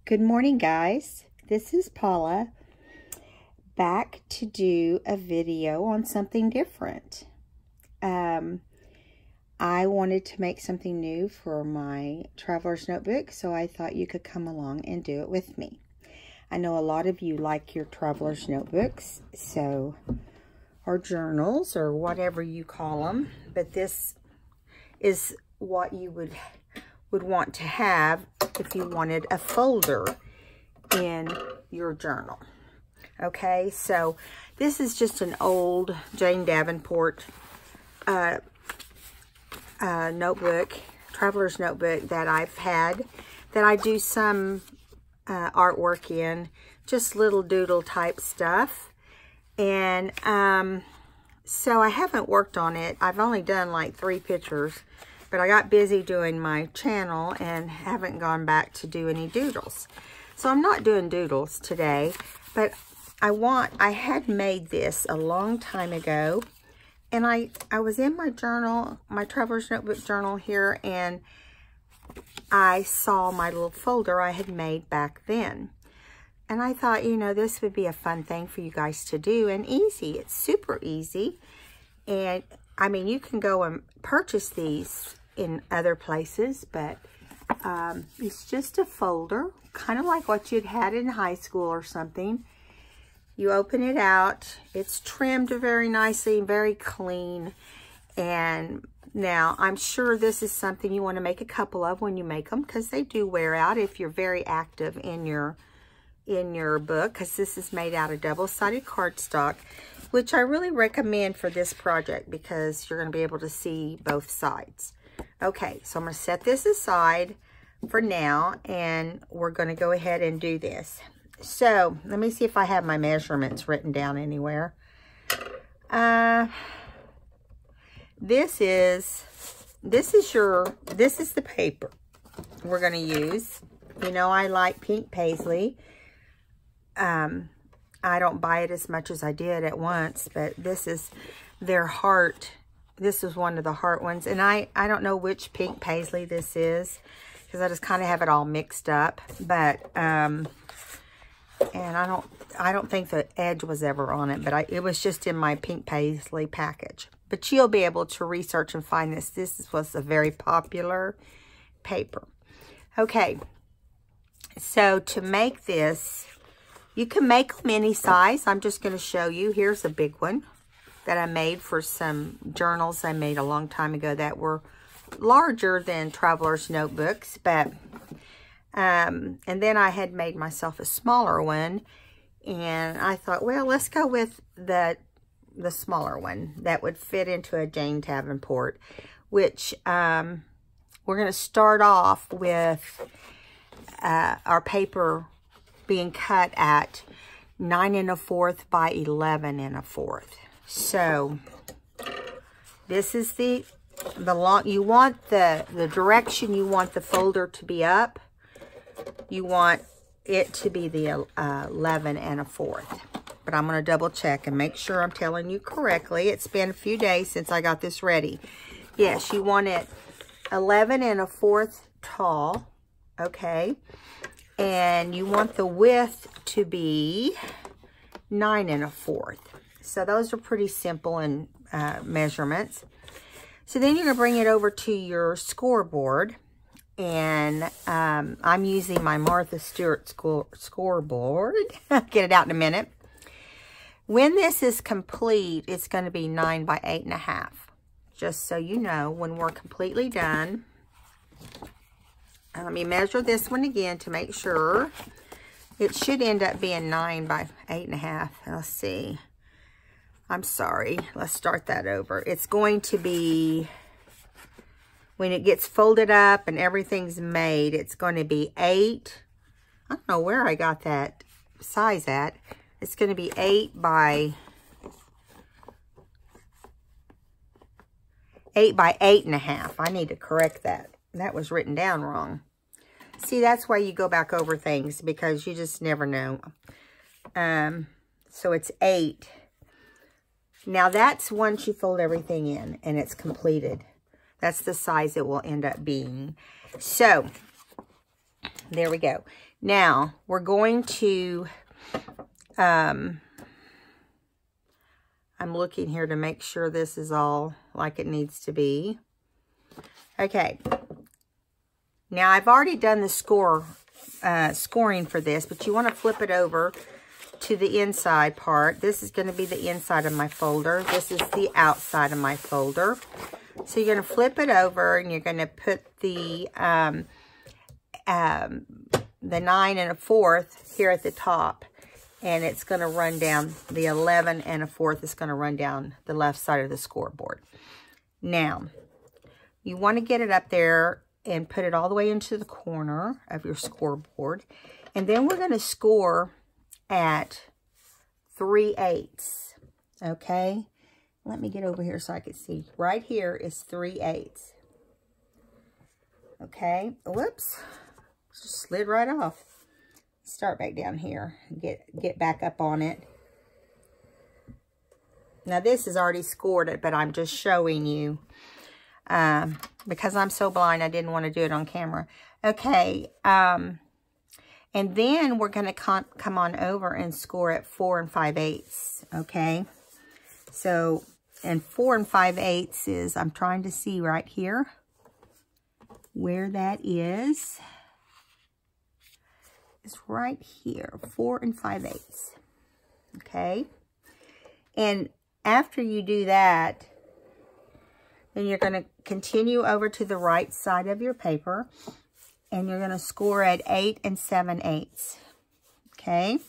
Good morning, guys. This is Paula, back to do a video on something different. I wanted to make something new for my Traveler's Notebook, so I thought you could come along and do it with me. I know a lot of you like your Traveler's Notebooks, or journals, or whatever you call them, but this is what you would want to have if you wanted a folder in your journal. Okay, so this is just an old Jane Davenport notebook, Traveler's Notebook that I've had, that I do some artwork in, just little doodle type stuff. And so I haven't worked on it. I've only done like 3 pictures, but I got busy doing my channel and haven't gone back to do any doodles. So I'm not doing doodles today, but I had made this a long time ago, and I was in my journal, my Traveler's Notebook journal here, and I saw my little folder I had made back then. And I thought, you know, this would be a fun thing for you guys to do, and easy. It's super easy. And I mean, you can go and purchase these in other places, but it's just a folder, kind of like what you'd had in high school or something. You open it out. It's trimmed very nicely, very clean. And now, I'm sure this is something you want to make a couple of when you make them, because they do wear out if you're very active in your book, because this is made out of double-sided cardstock, which I really recommend for this project because you're going to be able to see both sides. Okay, so I'm going to set this aside for now, and we're going to go ahead and do this. So let me see if I have my measurements written down anywhere. This is the paper we're going to use. You know, I like pink paisley. I don't buy it as much as I did at once, but this is their heart. This is one of the heart ones, and I don't know which pink paisley this is, because I just kind of have it all mixed up. But and I don't think the edge was ever on it, but it was just in my pink paisley package. But you'll be able to research and find this. This was a very popular paper. Okay, so to make this, you can make them any size. I'm just going to show you. Here's a big one that I made for some journals I made a long time ago that were larger than Traveler's Notebooks. But and then I had made myself a smaller one, and I thought, well, let's go with the smaller one that would fit into a Jane Davenport, which we're going to start off with our paper being cut at 9 1/4 by 11 1/4. So this is the long, you want the direction you want the folder to be up. You want it to be the 11 1/4. But I'm going to double check and make sure I'm telling you correctly. It's been a few days since I got this ready. Yes, you want it 11 1/4 tall. Okay. And you want the width to be 9 1/4. So those are pretty simple in measurements. So then you're going to bring it over to your scoreboard. And I'm using my Martha Stewart scoreboard. Get it out in a minute. When this is complete, it's going to be 9 by 8 1/2. Just so you know, when we're completely done. Let me measure this one again to make sure. It should end up being 9 by 8 1/2. Let's see. I'm sorry. Let's start that over. It's going to be, when it gets folded up and everything's made, it's going to be 8. I don't know where I got that size at. It's going to be 8 by 8 1/2. I need to correct that. That was written down wrong. See, that's why you go back over things, because you just never know. So it's 8. Now that's once you fold everything in and it's completed. That's the size it will end up being. So there we go. Now, we're going to, I'm looking here to make sure this is all like it needs to be. Okay. Now, I've already done the scoring for this, but you want to flip it over to the inside part. This is going to be the inside of my folder. This is the outside of my folder. So you're going to flip it over, and you're going to put the 9 1/4 here at the top, and it's going to run down. The 11 1/4 is going to run down the left side of the scoreboard. Now, you want to get it up there and put it all the way into the corner of your scoreboard. And then we're going to score at 3/8. Okay? Let me get over here so I can see. Right here is 3/8. Okay? Whoops. Just slid right off. Start back down here. Get back up on it. Now this is already scored it, but I'm just showing you. Because I'm so blind, I didn't want to do it on camera. Okay, and then we're going to come on over and score at 4 5/8, okay? So, and 4 5/8 is, I'm trying to see right here where that is. It's right here, 4 5/8, okay? And after you do that, then you're going to continue over to the right side of your paper, and you're going to score at 8 7/8. Okay?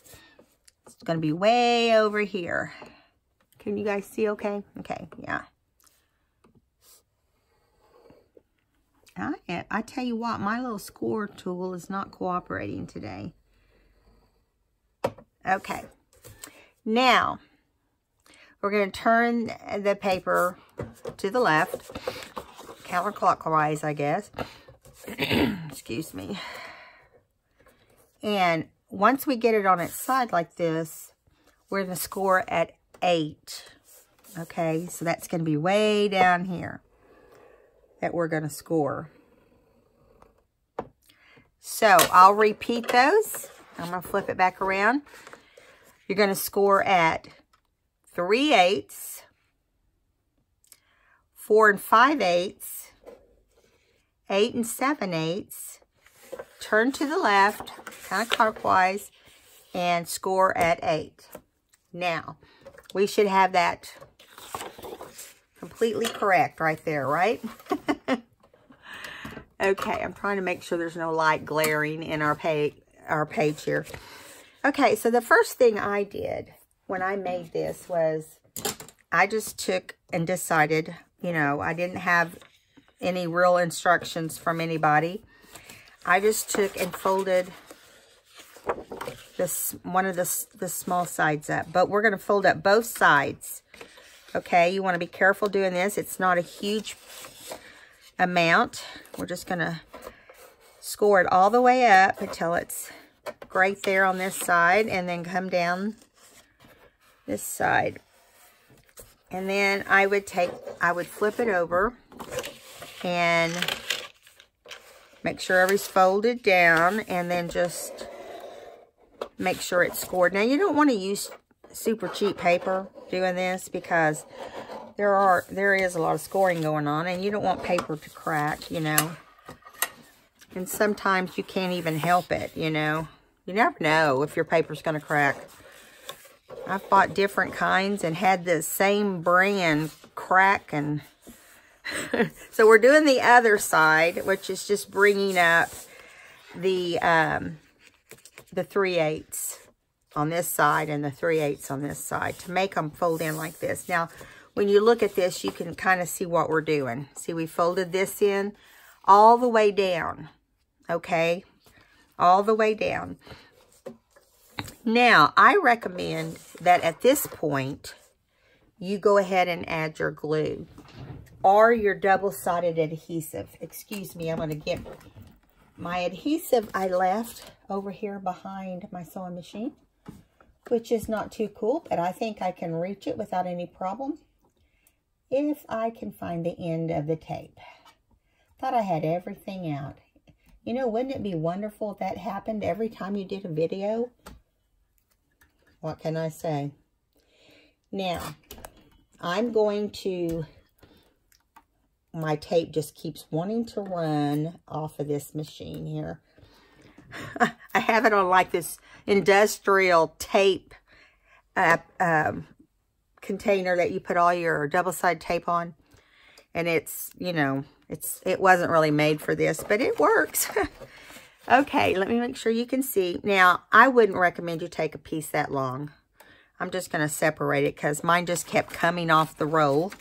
It's going to be way over here. Can you guys see okay? Okay, yeah. I tell you what, my little score tool is not cooperating today. Okay. Now, we're going to turn the paper to the left, counterclockwise, I guess. Excuse me. And once we get it on its side like this, we're going to score at 8. Okay, so that's going to be way down here that we're going to score. So I'll repeat those. I'm going to flip it back around. You're going to score at 3/8, 4 5/8, 8 7/8, turn to the left, counterclockwise, and score at 8. Now, we should have that completely correct right there, right? Okay, I'm trying to make sure there's no light glaring in our page here. Okay, so the first thing I did when I made this was I just took and decided, you know, I didn't have any real instructions from anybody. I just took and folded this one of the small sides up, but we're going to fold up both sides. Okay, you want to be careful doing this. It's not a huge amount. We're just going to score it all the way up until it's right there on this side, and then come down this side. And then I would flip it over and make sure everything's folded down, and then just make sure it's scored. Now, you don't want to use super cheap paper doing this, because there is a lot of scoring going on, and you don't want paper to crack, you know. And sometimes you can't even help it, you know. You never know if your paper's going to crack. I've bought different kinds and had the same brand crack, and so we're doing the other side, which is just bringing up the 3/8 on this side and the 3/8 on this side to make them fold in like this. Now, when you look at this, you can kind of see what we're doing. See, we folded this in all the way down, okay? All the way down. Now, I recommend that at this point, you go ahead and add your glue or your double-sided adhesive. Excuse me, I'm going to get my adhesive I left over here behind my sewing machine, which is not too cool, but I think I can reach it without any problem if I can find the end of the tape. Thought I had everything out. You know, wouldn't it be wonderful if that happened every time you did a video? What can I say? Now, I'm going to... My tape just keeps wanting to run off of this machine here. I have it on like this industrial tape container that you put all your double-sided tape on. And it's, you know, it wasn't really made for this, but it works. Okay, let me make sure you can see. Now, I wouldn't recommend you take a piece that long. I'm just going to separate it because mine just kept coming off the roll.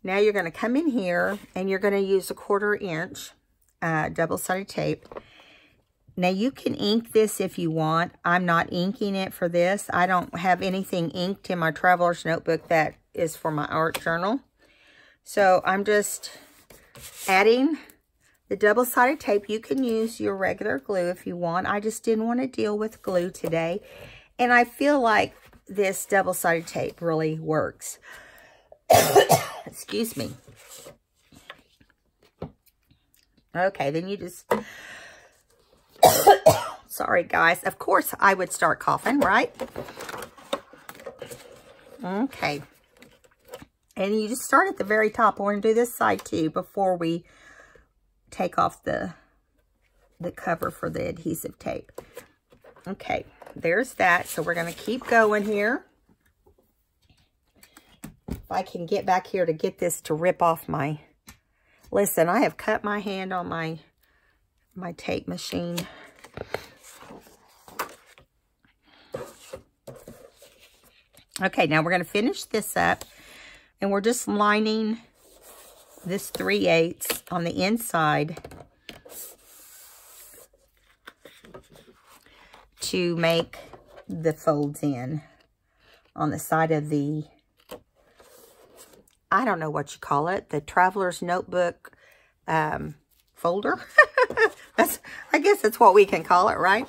Now you're going to come in here and you're going to use a 1/4 inch double-sided tape. Now you can ink this if you want. I'm not inking it for this. I don't have anything inked in my traveler's notebook that is for my art journal. So I'm just adding the double-sided tape. You can use your regular glue if you want. I just didn't want to deal with glue today. And I feel like this double-sided tape really works. Excuse me. Okay, then you just... Sorry, guys. Of course, I would start coughing, right? Okay. And you just start at the very top. We're going to do this side too before we take off the cover for the adhesive tape. Okay, there's that. So we're going to keep going here. If I can get back here to get this to rip off my... Listen, I have cut my hand on my tape machine. Okay, now we're going to finish this up. And we're just lining this 3/8 on the inside to make the folds in on the side of the, I don't know what you call it, the traveler's notebook folder. I guess that's what we can call it, right?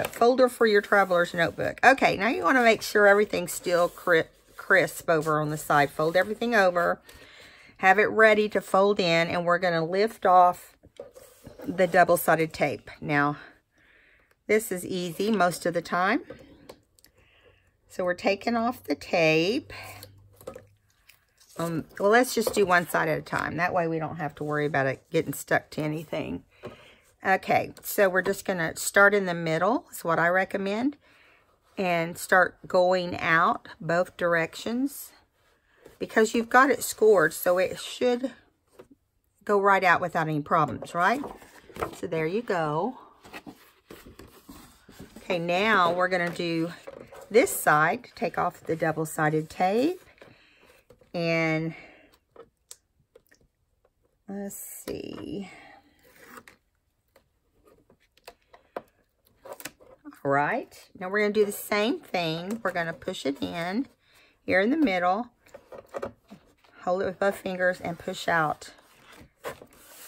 Folder for your traveler's notebook. Okay, now you want to make sure everything's still crisp over on the side. Fold everything over. Have it ready to fold in, and we're going to lift off the double-sided tape. Now, this is easy most of the time. So we're taking off the tape. Well, let's just do one side at a time. That way we don't have to worry about it getting stuck to anything. Okay, so we're just going to start in the middle, is what I recommend. And start going out both directions. Because you've got it scored, so it should go right out without any problems, right? So there you go. Okay, now we're going to do this side. Take off the double-sided tape. And let's see. All right. Now we're going to do the same thing. We're going to push it in here in the middle. Hold it with both fingers and push out.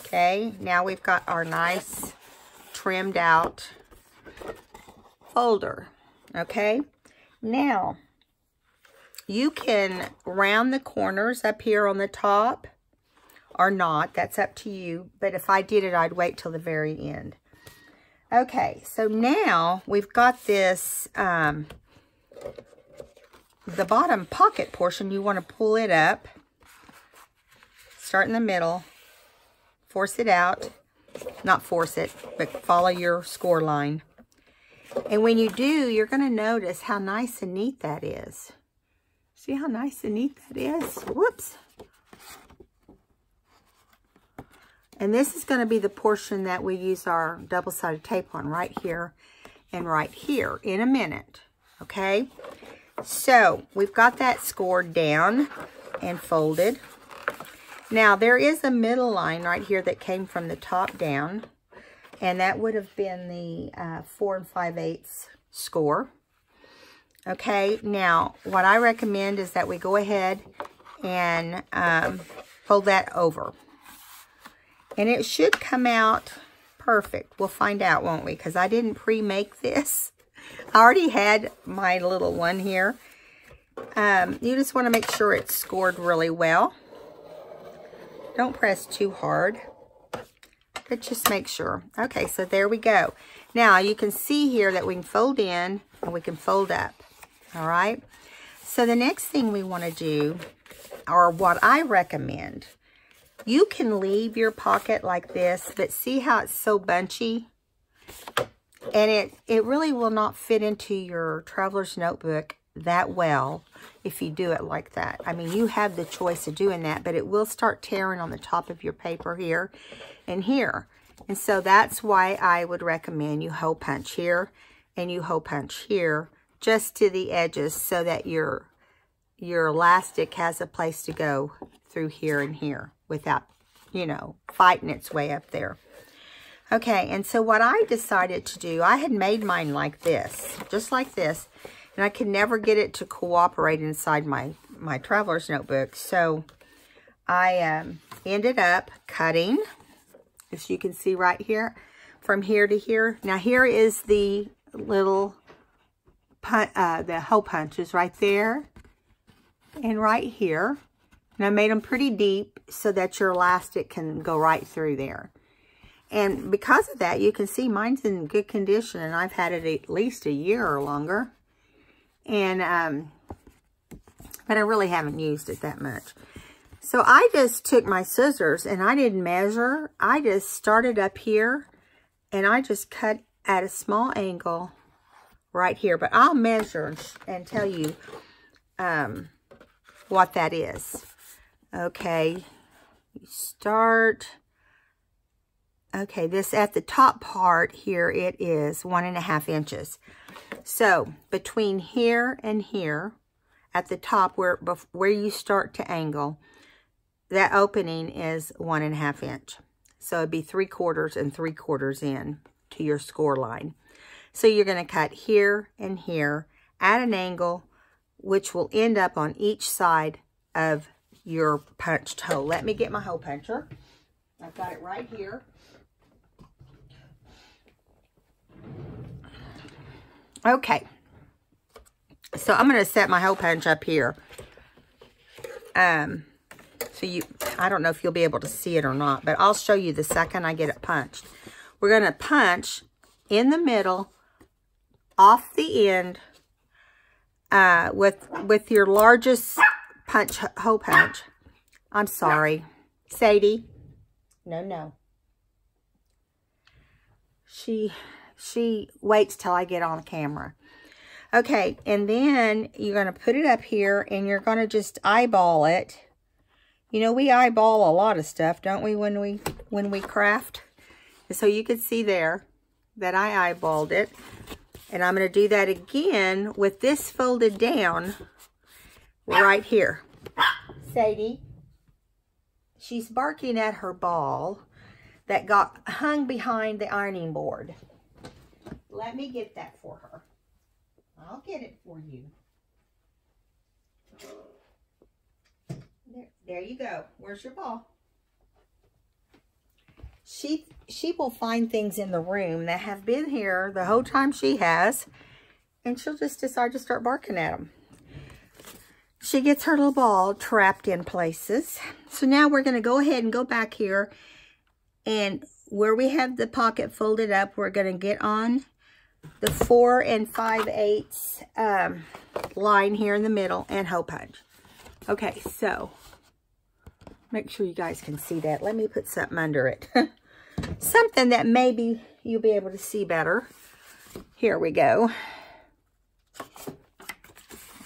Okay. Now we've got our nice trimmed out folder. Okay. Now, you can round the corners up here on the top or not. That's up to you. But if I did it, I'd wait till the very end. Okay, so now we've got this, the bottom pocket portion, you want to pull it up. Start in the middle. Force it out. Not force it, but follow your score line. And when you do, you're going to notice how nice and neat that is. See how nice and neat that is? Whoops. And this is going to be the portion that we use our double-sided tape on right here and right here in a minute. Okay? So, we've got that scored down and folded. Now, there is a middle line right here that came from the top down. And that would have been the 4 5/8 score. Okay, now what I recommend is that we go ahead and fold that over. And it should come out perfect. We'll find out, won't we? Because I didn't pre-make this. I already had my little one here. You just want to make sure it's scored really well. Don't press too hard. but just make sure. Okay, so there we go. Now you can see here that we can fold in and we can fold up. All right. So the next thing we want to do, or what I recommend, you can leave your pocket like this, but see how it's so bunchy? And it really will not fit into your traveler's notebook that well if you do it like that. I mean, you have the choice of doing that, but it will start tearing on the top of your paper here and here. And so that's why I would recommend you hole punch here and you hole punch here just to the edges so that your elastic has a place to go through here and here without, you know, fighting its way up there. Okay, and so what I decided to do, I had made mine like this, just like this, and I could never get it to cooperate inside my traveler's notebook. So I ended up cutting, as you can see right here, from here to here. Now here is the little, the hole punches right there and right here. And I made them pretty deep so that your elastic can go right through there. And because of that, you can see mine's in good condition, and I've had it at least a year or longer. And, but I really haven't used it that much. So I just took my scissors and I didn't measure. I just started up here and I just cut at a small angle right here. But I'll measure and tell you what that is. Okay, you start. Okay, this at the top part here, it is 1.5 inches. So between here and here, at the top where you start to angle, that opening is 1.5 inch. So it'd be 3/4 and 3/4 in to your score line. So you're going to cut here and here at an angle, which will end up on each side of your punched hole. Let me get my hole puncher. I've got it right here. Okay, so I'm going to set my hole punch up here. So I don't know if you'll be able to see it or not, but I'll show you the second I get it punched. We're going to punch in the middle, off the end, with your largest hole punch. I'm sorry, Sadie. No. She waits till I get on the camera. Okay, and then you're going to put it up here and you're going to just eyeball it. You know, we eyeball a lot of stuff, don't we, when we craft? And so you can see there that I eyeballed it. And I'm going to do that again with this folded down right here. Sadie, she's barking at her ball that got hung behind the ironing board. Let me get that for her. I'll get it for you. There you go. Where's your ball? She will find things in the room that have been here the whole time she has, and she'll just decide to start barking at them. She gets her little ball trapped in places. So now we're going to go ahead and go back here, and where we have the pocket folded up, we're going to get on the 4 5/8 line here in the middle and hole punch. Okay, so make sure you guys can see that. Let me put something under it. Something that maybe you'll be able to see better. Here we go.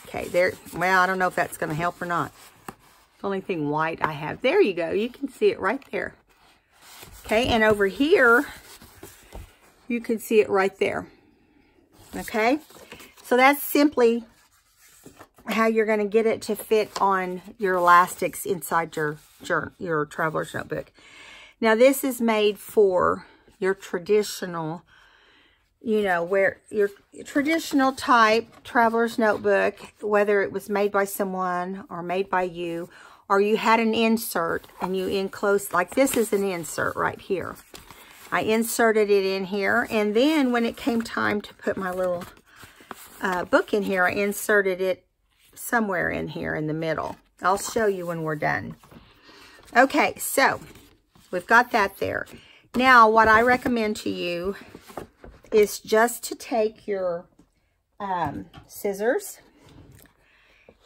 Okay, there. Well, I don't know if that's going to help or not. The only thing white I have. There you go. You can see it right there. Okay, and over here, you can see it right there. Okay, so that's simply how you're going to get it to fit on your elastics inside your traveler's notebook. Now, this is made for your traditional, you know, where your traditional type traveler's notebook, whether it was made by someone or made by you, or you had an insert and you enclosed, like this is an insert right here. I inserted it in here, and then when it came time to put my little book in here, I inserted it somewhere in here in the middle. I'll show you when we're done. Okay, so we've got that there. Now, what I recommend to you is just to take your scissors,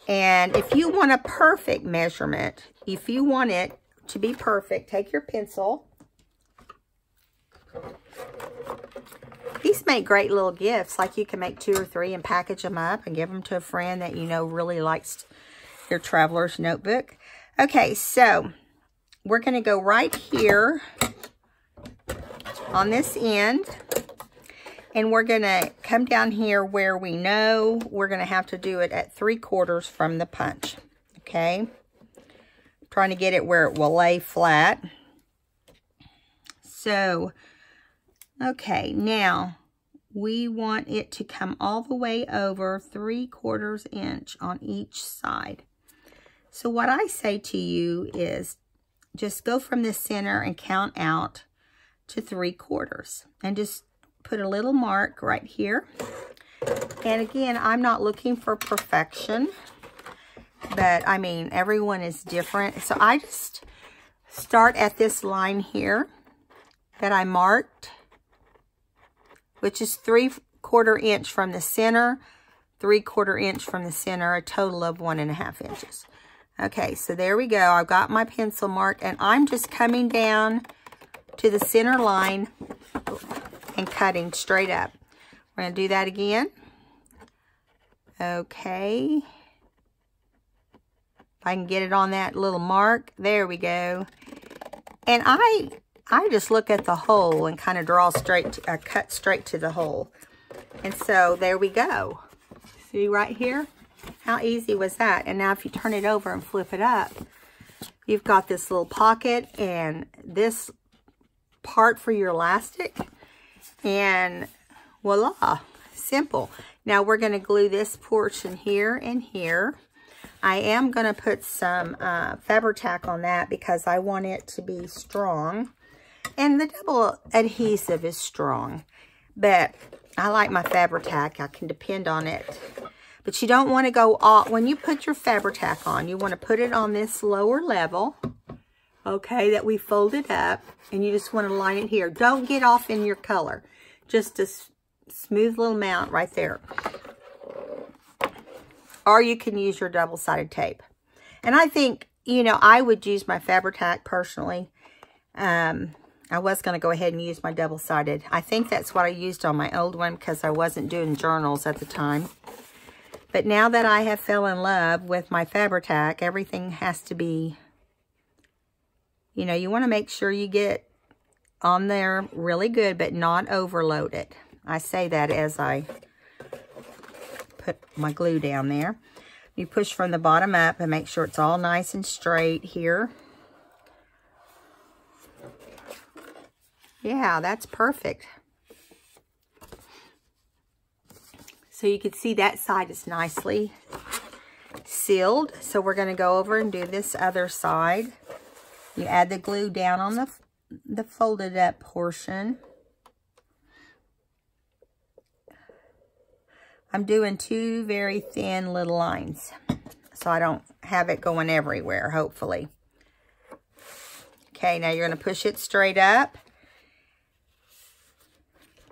and if you want a perfect measurement, if you want it to be perfect, take your pencil. These make great little gifts. Like, you can make 2 or 3 and package them up and give them to a friend that you know really likes your traveler's notebook. Okay, so we're going to go right here on this end, and we're going to come down here where we know we're going to have to do it at 3/4 from the punch. Okay, trying to get it where it will lay flat. So, okay, now we want it to come all the way over 3/4 inch on each side. So what I say to you is just go from the center and count out to 3/4 and just put a little mark right here. And again, I'm not looking for perfection, but I mean, everyone is different. So I just start at this line here that I marked, which is 3/4 inch from the center, 3/4 inch from the center, a total of 1.5 inches. Okay, so there we go. I've got my pencil mark, and I'm just coming down to the center line and cutting straight up. We're going to do that again. Okay. If I can get it on that little mark. There we go. And I just look at the hole and kind of draw straight, cut straight to the hole. And so there we go. See right here? How easy was that? And now if you turn it over and flip it up, you've got this little pocket and this part for your elastic. And voila, simple. Now we're going to glue this portion here and here. I am going to put some Fabri-Tac on that because I want it to be strong. And the double adhesive is strong. But I like my Fabri-Tac. I can depend on it. But you don't want to go off. When you put your Fabri-Tac on, you want to put it on this lower level, okay, that we folded up. And you just want to line it here. Don't get off in your color. Just a smooth little amount right there. Or you can use your double-sided tape. And I think, you know, I would use my Fabri-Tac personally. I was going to go ahead and use my double-sided. I think that's what I used on my old one because I wasn't doing journals at the time. But now that I have fell in love with my Fabri-Tac, everything has to be, you know, you want to make sure you get on there really good, but not overload it. I say that as I put my glue down there. You push from the bottom up and make sure it's all nice and straight here. Yeah, that's perfect. So you can see that side is nicely sealed. So we're going to go over and do this other side. You add the glue down on the folded up portion. I'm doing 2 very thin little lines, so I don't have it going everywhere, hopefully. Okay, now you're going to push it straight up.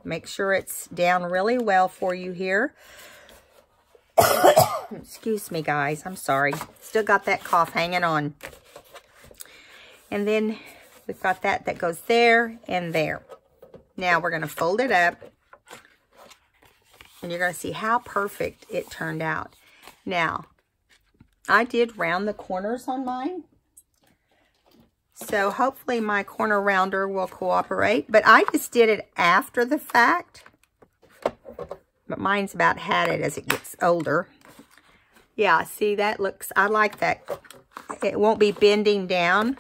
Make sure it's down really well for you here. Excuse me, guys. I'm sorry. Still got that cough hanging on. And then we've got that goes there and there. Now we're going to fold it up. And you're going to see how perfect it turned out. Now, I did round the corners on mine. So hopefully my corner rounder will cooperate. But I just did it after the fact. But mine's about had it as it gets older. Yeah, see that looks, I like that. It won't be bending down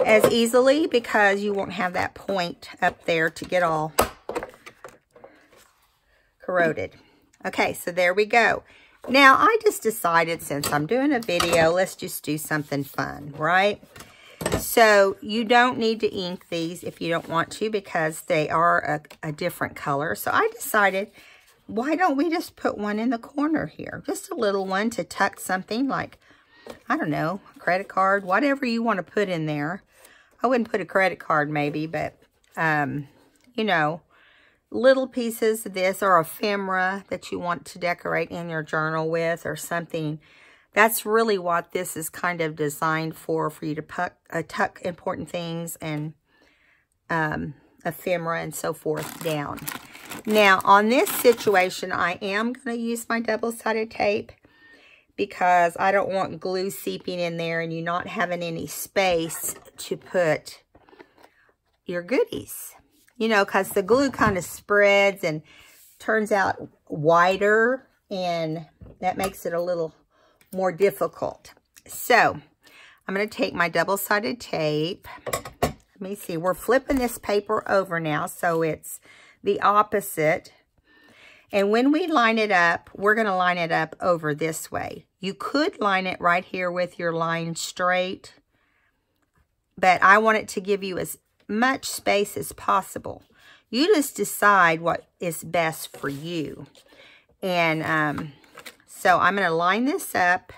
as easily because you won't have that point up there to get all corroded. Okay, so there we go. Now, I just decided since I'm doing a video, let's just do something fun, right? So, you don't need to ink these if you don't want to because they are a different color. So, I decided, why don't we just put one in the corner here? Just a little one to tuck something like, I don't know, a credit card, whatever you want to put in there. I wouldn't put a credit card maybe, but you know, little pieces of this or ephemera that you want to decorate in your journal with or something. That's really what this is kind of designed for you to tuck important things and ephemera and so forth down. Now, on this situation, I am going to use my double-sided tape because I don't want glue seeping in there and you not having any space to put your goodies. You know, because the glue kind of spreads and turns out wider, and that makes it a little more difficult. So, I'm going to take my double-sided tape. Let me see. We're flipping this paper over now, so it's the opposite. And when we line it up, we're going to line it up over this way. You could line it right here with your line straight, but I want it to give you as much space as possible. You just decide what is best for you. And so I'm going to line this up,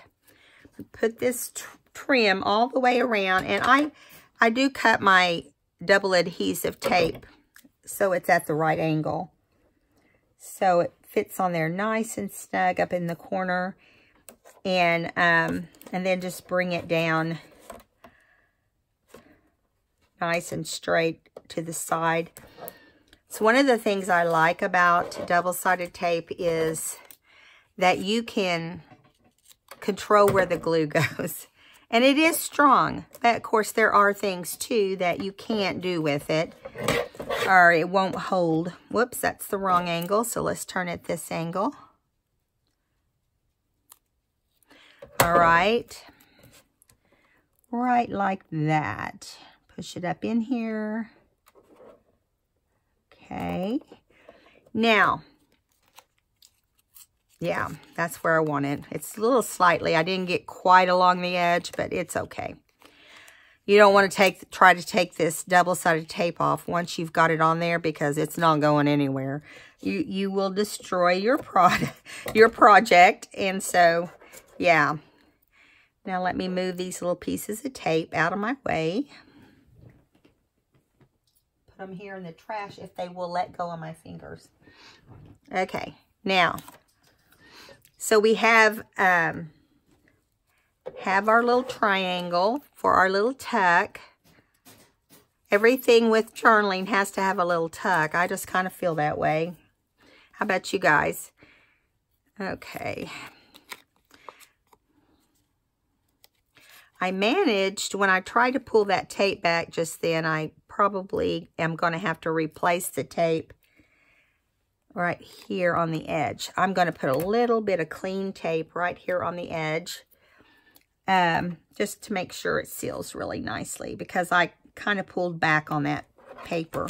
put this trim all the way around, and I do cut my double adhesive tape so it's at the right angle. So it fits on there nice and snug up in the corner, and then just bring it down nice and straight to the side. So one of the things I like about double-sided tape is that you can control where the glue goes. And it is strong. But of course, there are things too that you can't do with it, or it won't hold. Whoops, that's the wrong angle. So let's turn it this angle. All right. Right like that. Push it up in here. Okay. Now, yeah, that's where I want it. It's a little slightly. I didn't get quite along the edge, but it's okay. You don't want to try to take this double-sided tape off once you've got it on there, because it's not going anywhere. You will destroy your project. And so, yeah. Now let me move these little pieces of tape out of my way. Put them here in the trash if they will let go of my fingers. Okay, now, so we have our little triangle for our little tuck. Everything with journaling has to have a little tuck. I just kind of feel that way. How about you guys? Okay. I managed, when I tried to pull that tape back just then, I probably am going to have to replace the tape right here on the edge. I'm going to put a little bit of clean tape right here on the edge, just to make sure it seals really nicely, because I kind of pulled back on that paper.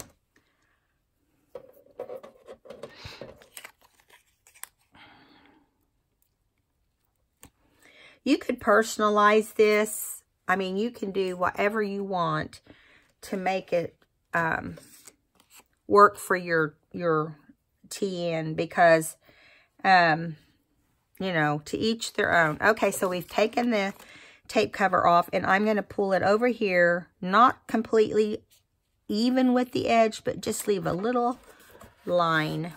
You could personalize this. I mean, you can do whatever you want to make it work for your TN, because, you know, to each their own. Okay, so we've taken the tape cover off, and I'm going to pull it over here, not completely even with the edge, but just leave a little line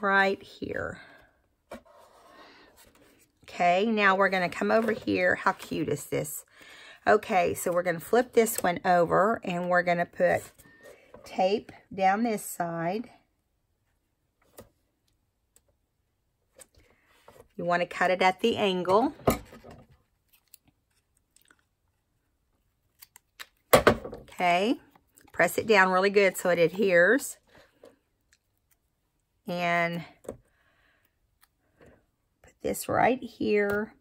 right here. Okay, now we're going to come over here. How cute is this? Okay, so we're going to flip this one over, and we're going to put tape down this side. You want to cut it at the angle. Okay, press it down really good so it adheres. And put this right here.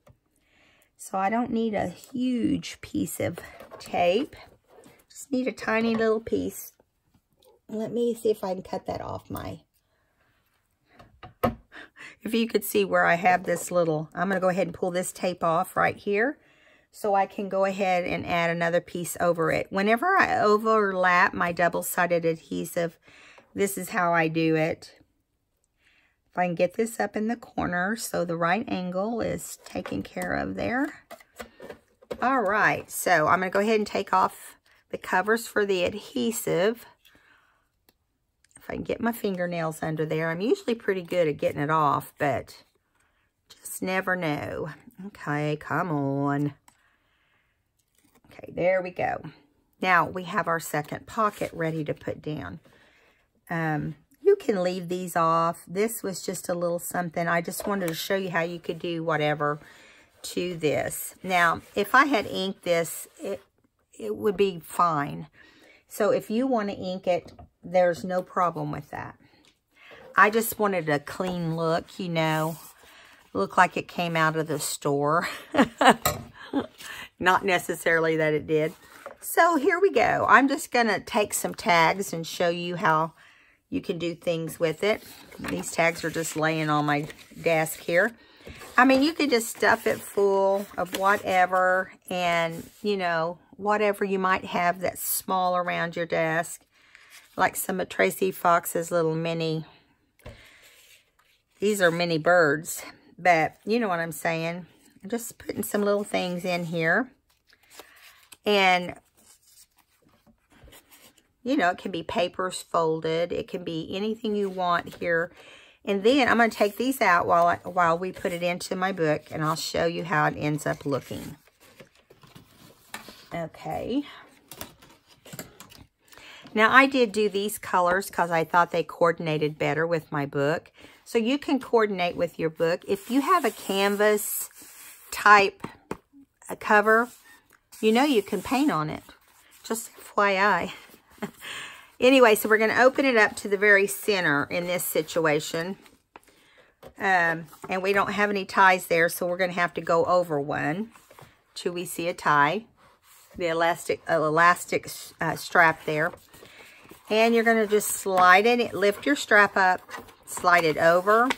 So I don't need a huge piece of tape. Just need a tiny little piece. Let me see if I can cut that off my... If you could see where I have this little... I'm going to go ahead and pull this tape off right here, so I can go ahead and add another piece over it. Whenever I overlap my double-sided adhesive, this is how I do it. If I can get this up in the corner so the right angle is taken care of there. All right, so I'm going to go ahead and take off the covers for the adhesive. If I can get my fingernails under there. I'm usually pretty good at getting it off, but just never know. Okay, come on. Okay, there we go. Now we have our second pocket ready to put down. You can leave these off. This was just a little something. I just wanted to show you how you could do whatever to this. Now, if I had inked this, it would be fine. So if you want to ink it, there's no problem with that. I just wanted a clean look, you know. Look like it came out of the store. Not necessarily that it did. So here we go. I'm just going to take some tags and show you how you can do things with it. These tags are just laying on my desk here. I mean, you could just stuff it full of whatever, and, you know, whatever you might have that's small around your desk. Like some of Tracy Fox's little mini, these are mini birds, but you know what I'm saying. I'm just putting some little things in here. And you know, it can be papers folded. It can be anything you want here. And then I'm going to take these out while we put it into my book, and I'll show you how it ends up looking. Okay. Now, I did do these colors because I thought they coordinated better with my book. So you can coordinate with your book. If you have a canvas type cover, you know you can paint on it. Just FYI. Anyway, so we're going to open it up to the very center in this situation. And we don't have any ties there, so we're going to have to go over one till we see a tie. The elastic strap there. And you're going to just slide it, lift your strap up, slide it over,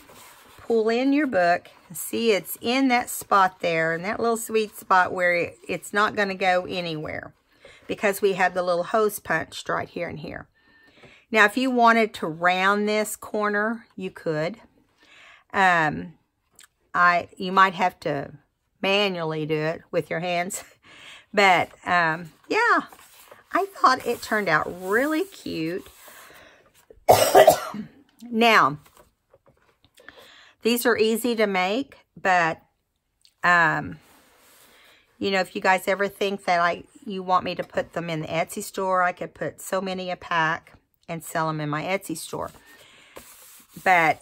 pull in your book. See, it's in that spot there, in that little sweet spot where it's not going to go anywhere, because we have the little hose punched right here and here. Now, if you wanted to round this corner, you could. You might have to manually do it with your hands. But, yeah, I thought it turned out really cute. Now, these are easy to make, but, you know, if you guys ever think that you want me to put them in the Etsy store, I could put so many a pack and sell them in my Etsy store. But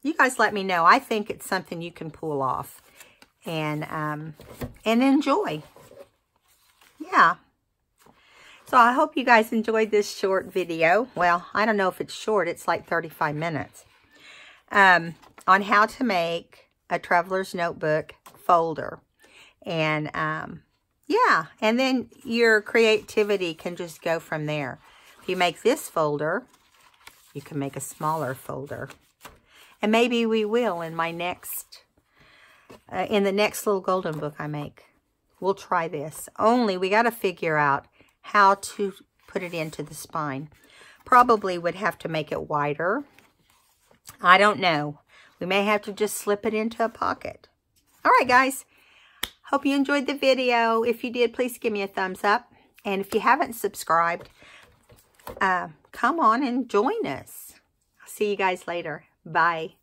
you guys let me know. I think it's something you can pull off and enjoy. Yeah. So I hope you guys enjoyed this short video. Well, I don't know if it's short. It's like 35 minutes. On how to make a traveler's notebook folder. And yeah, and then your creativity can just go from there. If you make this folder, you can make a smaller folder. And maybe we will in my next, in the next little golden book I make. We'll try this. Only we got to figure out how to put it into the spine. Probably would have to make it wider. I don't know. We may have to just slip it into a pocket. All right, guys. Hope you enjoyed the video. If you did, please give me a thumbs up. And if you haven't subscribed, come on and join us. I'll see you guys later. Bye.